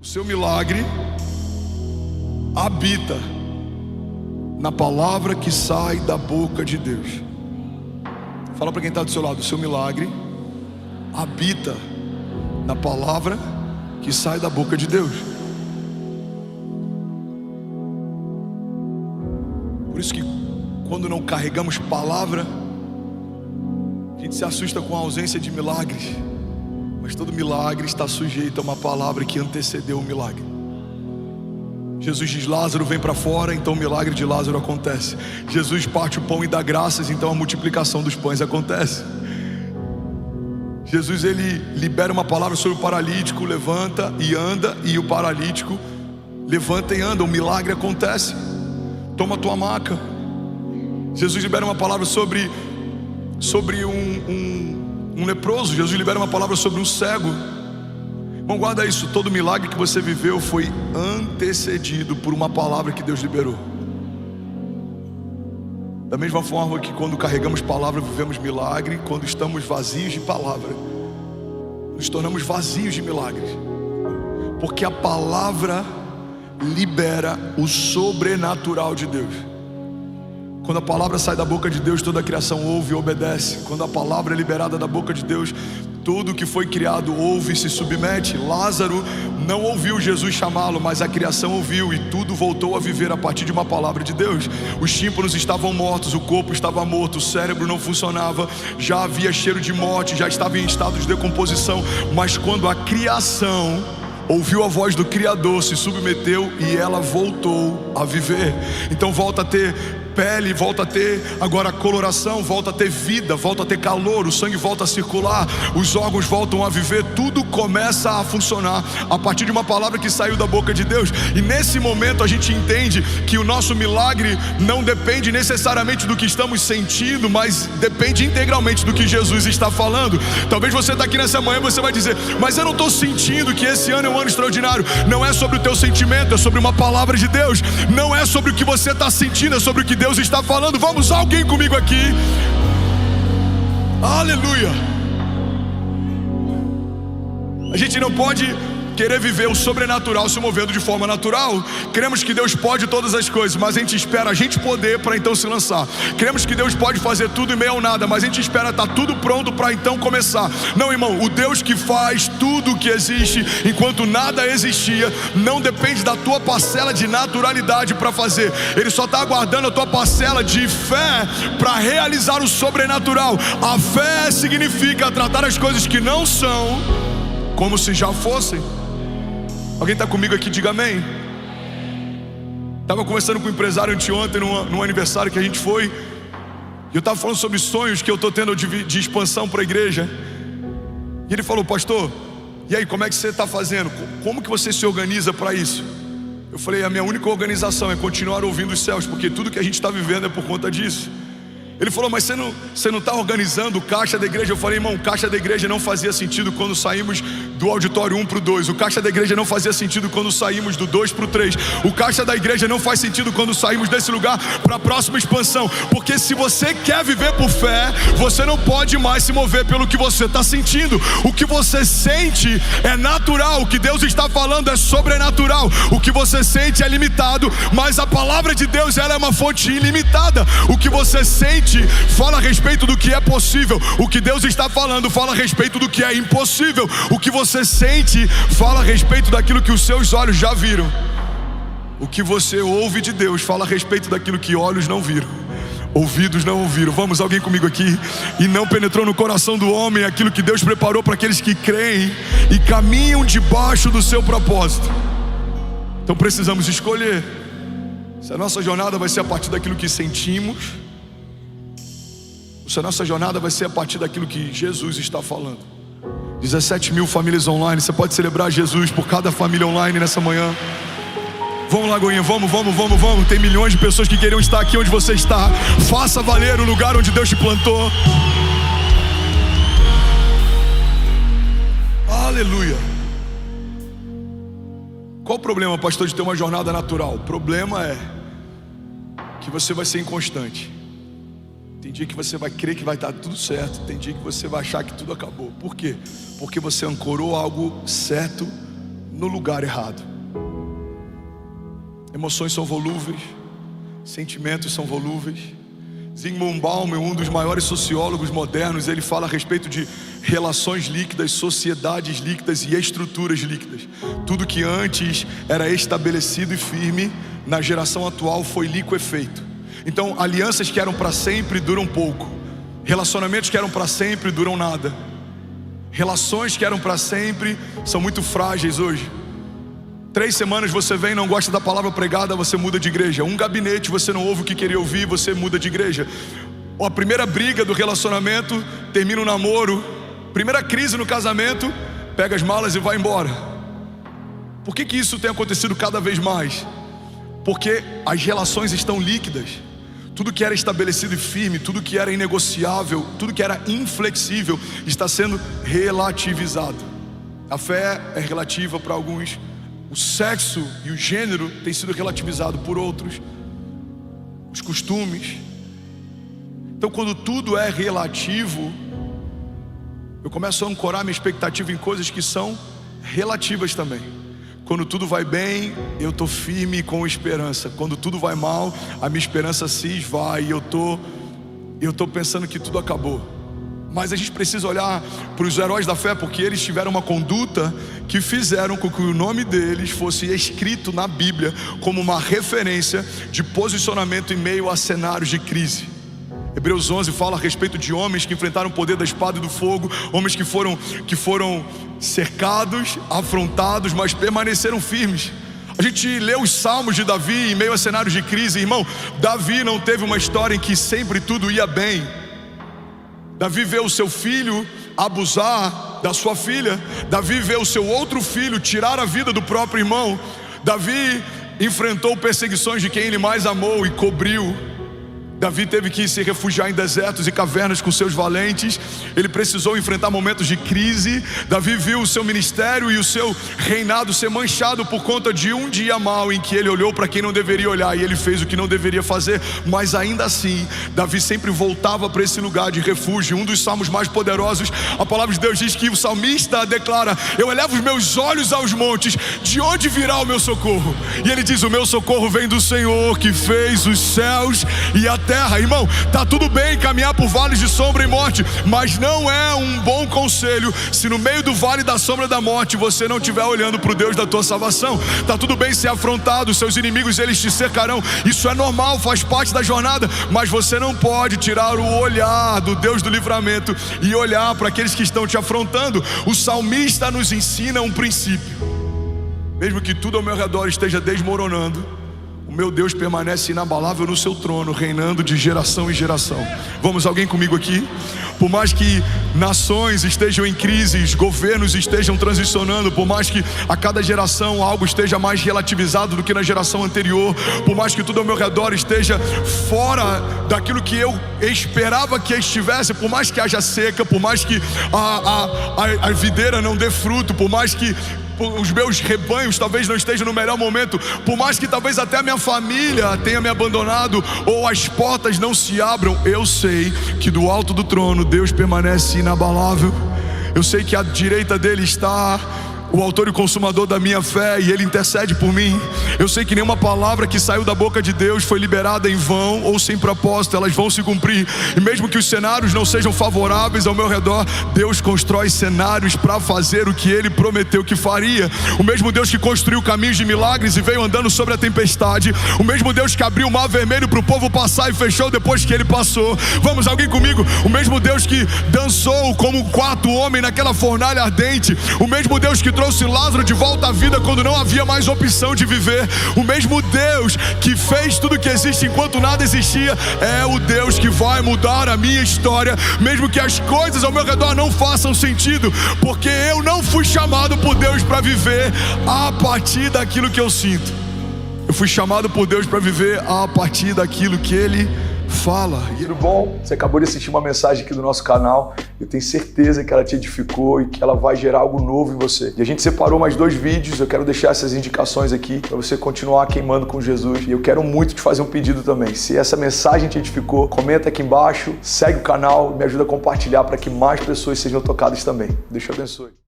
seu milagre habita na palavra que sai da boca de Deus. Fala para quem está do seu lado: o seu milagre habita na palavra que sai da boca de Deus. Por isso que quando não carregamos palavra, a gente se assusta com a ausência de milagres. Mas todo milagre está sujeito a uma palavra que antecedeu o milagre. Jesus diz: Lázaro, vem para fora, então o milagre de Lázaro acontece. Jesus parte o pão e dá graças, então a multiplicação dos pães acontece. Jesus, ele libera uma palavra sobre o paralítico, levanta e anda, e o paralítico levanta e anda, o milagre acontece. Toma a tua maca. Jesus libera uma palavra sobre um leproso. Jesus libera uma palavra sobre um cego. Irmão, guarda isso: todo milagre que você viveu foi antecedido por uma palavra que Deus liberou. Da mesma forma que quando carregamos palavra vivemos milagre, quando estamos vazios de palavra nos tornamos vazios de milagres, porque a palavra libera o sobrenatural de Deus. Quando a palavra sai da boca de Deus, toda a criação ouve e obedece. Quando a palavra é liberada da boca de Deus, tudo que foi criado ouve e se submete. Lázaro não ouviu Jesus chamá-lo, mas a criação ouviu, e tudo voltou a viver a partir de uma palavra de Deus. Os tímpanos estavam mortos, o corpo estava morto, o cérebro não funcionava, já havia cheiro de morte, já estava em estado de decomposição. Mas quando a criação ouviu a voz do Criador, se submeteu, e ela voltou a viver. Então volta a ter pele, volta a ter agora coloração, volta a ter vida, volta a ter calor, o sangue volta a circular, os órgãos voltam a viver, tudo começa a funcionar a partir de uma palavra que saiu da boca de Deus. E nesse momento a gente entende que o nosso milagre não depende necessariamente do que estamos sentindo, mas depende integralmente do que Jesus está falando. Talvez você está aqui nessa manhã e você vai dizer: mas eu não estou sentindo que esse ano é um ano extraordinário. Não é sobre o teu sentimento, é sobre uma palavra de Deus. Não é sobre o que você está sentindo, é sobre o que Deus está falando. Vamos, alguém comigo aqui? Aleluia. A gente não pode querer viver o sobrenatural se movendo de forma natural. Cremos que Deus pode todas as coisas, mas a gente espera a gente poder para então se lançar. Cremos que Deus pode fazer tudo em meio ao nada, mas a gente espera estar tudo pronto para então começar. Não, irmão, o Deus que faz tudo o que existe enquanto nada existia, não depende da tua parcela de naturalidade para fazer. Ele só está aguardando a tua parcela de fé para realizar o sobrenatural. A fé significa tratar as coisas que não são como se já fossem. Alguém está comigo aqui? Diga amém. Estava conversando com um empresário anteontem num aniversário que a gente foi, e eu estava falando sobre sonhos que eu estou tendo de expansão para a igreja. E ele falou: pastor, e aí, como é que você está fazendo? Como que você se organiza para isso? Eu falei: a minha única organização é continuar ouvindo os céus, porque tudo que a gente está vivendo é por conta disso. Ele falou: mas você não está organizando o caixa da igreja? Eu falei: irmão, o caixa da igreja não fazia sentido quando saímos do auditório 1 para o 2. O caixa da igreja não fazia sentido quando saímos do 2 para o 3. O caixa da igreja não faz sentido quando saímos desse lugar para a próxima expansão. Porque se você quer viver por fé, você não pode mais se mover pelo que você está sentindo. O que você sente é natural, o que Deus está falando é sobrenatural. O que você sente é limitado, mas a palavra de Deus, ela é uma fonte ilimitada. O que você sente fala a respeito do que é possível. O que Deus está falando fala a respeito do que é impossível. O que você sente fala a respeito daquilo que os seus olhos já viram. O que você ouve de Deus fala a respeito daquilo que olhos não viram, ouvidos não ouviram. Vamos, alguém comigo aqui? E não penetrou no coração do homem aquilo que Deus preparou para aqueles que creem e caminham debaixo do seu propósito. Então precisamos escolher se a nossa jornada vai ser a partir daquilo que sentimos, se a nossa jornada vai ser a partir daquilo que Jesus está falando. 17 mil famílias online. Você pode celebrar Jesus por cada família online nessa manhã. Vamos, Lagoinha, vamos. Tem milhões de pessoas que queriam estar aqui onde você está. Faça valer o lugar onde Deus te plantou. Aleluia. Qual o problema, pastor, de ter uma jornada natural? O problema é que você vai ser inconstante. Tem dia que você vai crer que vai estar tudo certo, tem dia que você vai achar que tudo acabou. Por quê? Porque você ancorou algo certo no lugar errado. Emoções são volúveis, sentimentos são volúveis. Zygmunt Bauman, um dos maiores sociólogos modernos, ele fala a respeito de relações líquidas, sociedades líquidas e estruturas líquidas. Tudo que antes era estabelecido e firme, na geração atual foi liquefeito. Então, alianças que eram para sempre duram pouco. Relacionamentos que eram para sempre duram nada. Relações que eram para sempre são muito frágeis hoje. 3 semanas você vem, não gosta da palavra pregada, você muda de igreja. Um gabinete, você não ouve o que queria ouvir, você muda de igreja. A primeira briga do relacionamento, termina o namoro. Primeira crise no casamento, pega as malas e vai embora. Por que isso tem acontecido cada vez mais? Porque as relações estão líquidas. Tudo que era estabelecido e firme, tudo que era inegociável, tudo que era inflexível, está sendo relativizado. A fé é relativa para alguns. O sexo e o gênero tem sido relativizado por outros. Os costumes. Então, quando tudo é relativo, eu começo a ancorar minha expectativa em coisas que são relativas também. Quando tudo vai bem, eu estou firme com esperança. Quando tudo vai mal, a minha esperança se esvai e eu estou pensando que tudo acabou. Mas a gente precisa olhar para os heróis da fé, porque eles tiveram uma conduta que fizeram com que o nome deles fosse escrito na Bíblia como uma referência de posicionamento em meio a cenários de crise. Hebreus 11 fala a respeito de homens que enfrentaram o poder da espada e do fogo, homens que foram cercados, afrontados, mas permaneceram firmes. A gente lê os salmos de Davi em meio a cenários de crise. Irmão, Davi não teve uma história em que sempre tudo ia bem. Davi vê o seu filho abusar da sua filha. Davi vê o seu outro filho tirar a vida do próprio irmão. Davi enfrentou perseguições de quem ele mais amou e cobriu. Davi teve que se refugiar em desertos e cavernas com seus valentes. Ele precisou enfrentar momentos de crise. Davi viu o seu ministério e o seu reinado ser manchado por conta de um dia mau em que ele olhou para quem não deveria olhar e ele fez o que não deveria fazer. Mas ainda assim, Davi sempre voltava para esse lugar de refúgio. Um dos salmos mais poderosos, a palavra de Deus diz que o salmista declara: eu elevo os meus olhos aos montes, de onde virá o meu socorro? E ele diz: o meu socorro vem do Senhor que fez os céus e a terra. Irmão, tá tudo bem caminhar por vales de sombra e morte, mas não é um bom conselho se no meio do vale da sombra da morte você não estiver olhando para o Deus da tua salvação. Tá tudo bem ser afrontado, seus inimigos eles te cercarão, isso é normal, faz parte da jornada, mas você não pode tirar o olhar do Deus do livramento e olhar para aqueles que estão te afrontando. O salmista nos ensina um princípio: mesmo que tudo ao meu redor esteja desmoronando, o meu Deus permanece inabalável no seu trono, reinando de geração em geração. Vamos, alguém comigo aqui? Por mais que nações estejam em crises, governos estejam transicionando, por mais que a cada geração algo esteja mais relativizado do que na geração anterior, por mais que tudo ao meu redor esteja fora daquilo que eu esperava que estivesse, por mais que haja seca, por mais que a videira não dê fruto, por mais que os meus rebanhos talvez não estejam no melhor momento, por mais que talvez até a minha família tenha me abandonado ou as portas não se abram, eu sei que do alto do trono Deus permanece inabalável. Eu sei que à direita dele está o autor e consumador da minha fé, e ele intercede por mim. Eu sei que nenhuma palavra que saiu da boca de Deus foi liberada em vão ou sem propósito, elas vão se cumprir. E mesmo que os cenários não sejam favoráveis ao meu redor, Deus constrói cenários para fazer o que ele prometeu que faria. O mesmo Deus que construiu caminhos de milagres e veio andando sobre a tempestade, o mesmo Deus que abriu o mar vermelho para o povo passar e fechou depois que ele passou. Vamos, alguém comigo? O mesmo Deus que dançou como um quarto homem naquela fornalha ardente, o mesmo Deus que trouxe Lázaro de volta à vida quando não havia mais opção de viver, o mesmo Deus que fez tudo que existe enquanto nada existia, é o Deus que vai mudar a minha história, mesmo que as coisas ao meu redor não façam sentido, porque eu não fui chamado por Deus para viver a partir daquilo que eu sinto. Eu fui chamado por Deus para viver a partir daquilo que Ele fala. Tudo bom? Você acabou de assistir uma mensagem aqui do nosso canal. Eu tenho certeza que ela te edificou e que ela vai gerar algo novo em você. E a gente separou mais 2 vídeos. Eu quero deixar essas indicações aqui para você continuar queimando com Jesus. E eu quero muito te fazer um pedido também. Se essa mensagem te edificou, comenta aqui embaixo, segue o canal, me ajuda a compartilhar para que mais pessoas sejam tocadas também. Deus te abençoe.